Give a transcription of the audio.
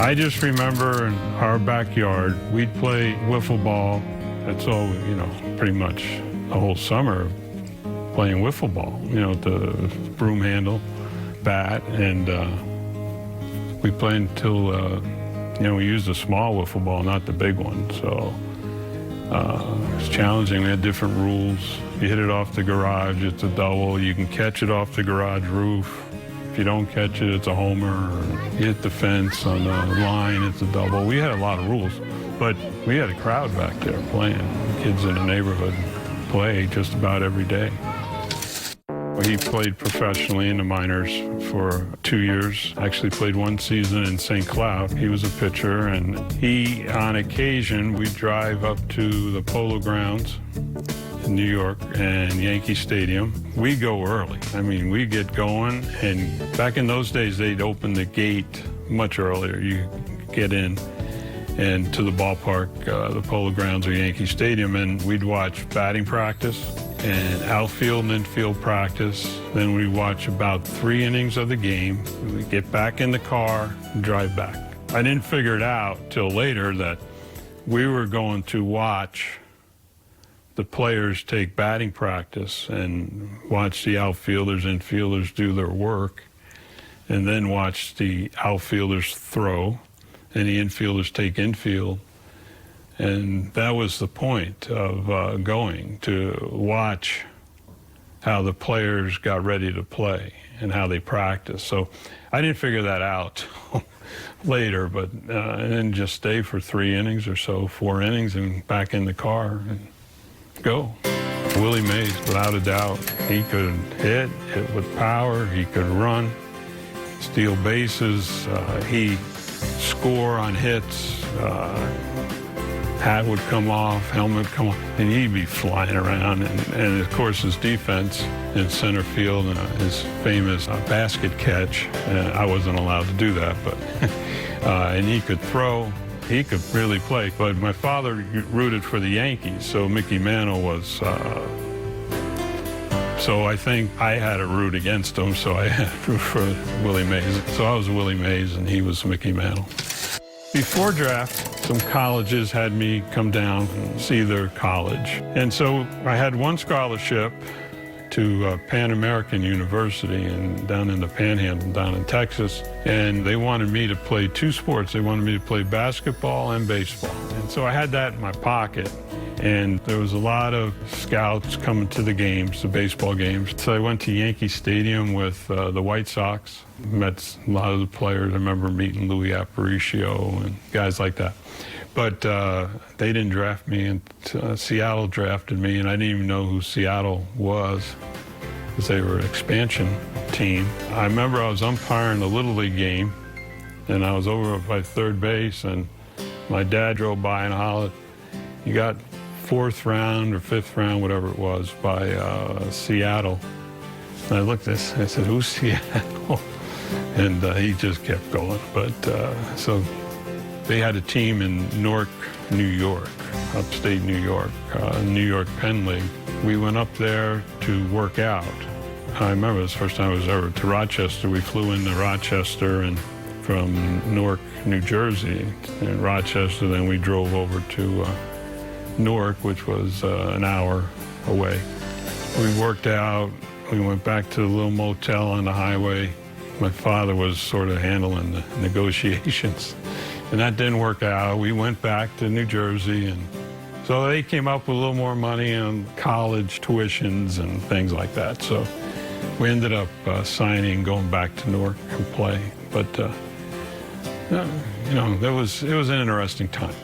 I just remember in our backyard, we'd play wiffle ball. That's all, pretty much the whole summer playing wiffle ball, the broom handle, bat, and we played until, we used a small wiffle ball, not the big one, so it was challenging. We had different rules. You hit it off the garage, it's a double. You can catch it off the garage roof. If you don't catch it, it's a homer. You hit the fence on the line, it's a double. We had a lot of rules, but we had a crowd back there playing. Kids in the neighborhood play just about every day. He played professionally in the minors for 2 years. Actually played one season in St. Cloud. He was a pitcher, and on occasion, we'd drive up to the Polo Grounds in New York and Yankee Stadium. We go early. We get going, and back in those days, they'd open the gate much earlier. You get in and to the ballpark, the Polo Grounds or Yankee Stadium, and we'd watch batting practice and outfield and infield practice. Then we'd watch about 3 innings of the game. We'd get back in the car and drive back. I didn't figure it out till later that we were going to watch the players take batting practice and watch the outfielders, infielders do their work, and then watch the outfielders throw and the infielders take infield. And that was the point of going, to watch how the players got ready to play and how they practiced. So I didn't figure that out later, but and then just stay for 3 innings or so, 4 innings, and back in the car and go. Willie Mays, without a doubt, he could hit with power, he could run, steal bases, he score on hits, hat would come off, helmet would come off, and he'd be flying around. And of course, his defense in center field, his famous basket catch. I wasn't allowed to do that, but and he could throw. He could really play. But my father rooted for the Yankees, so Mickey Mantle was. So I think I had to root against him, so I had to root for Willie Mays. So I was Willie Mays, and he was Mickey Mantle. Before draft, some colleges had me come down and see their college. And so I had one scholarship to Pan American University down in the Panhandle, down in Texas. And they wanted me to play 2 sports. They wanted me to play basketball and baseball. And so I had that in my pocket. And there was a lot of scouts coming to the games, the baseball games. So I went to Yankee Stadium with the White Sox, met a lot of the players. I remember meeting Louis Aparicio and guys like that. But they didn't draft me, and Seattle drafted me, and I didn't even know who Seattle was, because they were an expansion team. I remember I was umpiring the Little League game, and I was over by third base, and my dad drove by and hollered, "You got 4th round or 5th round, whatever it was, by Seattle." And I looked at this, and I said, "Who's Seattle?" And he just kept going. But so they had a team in Newark, New York, upstate New York, New York Penn League. We went up there to work out. I remember it was the first time I was ever to Rochester. We flew into Rochester and from Newark, New Jersey, and Rochester. Then we drove over to Newark, which was an hour away. We worked out. We went back to the little motel on the highway. My father was sort of handling the negotiations, and that didn't work out. We went back to New Jersey, and so they came up with a little more money on college tuitions and things like that. So we ended up signing, going back to Newark and play. But it was an interesting time.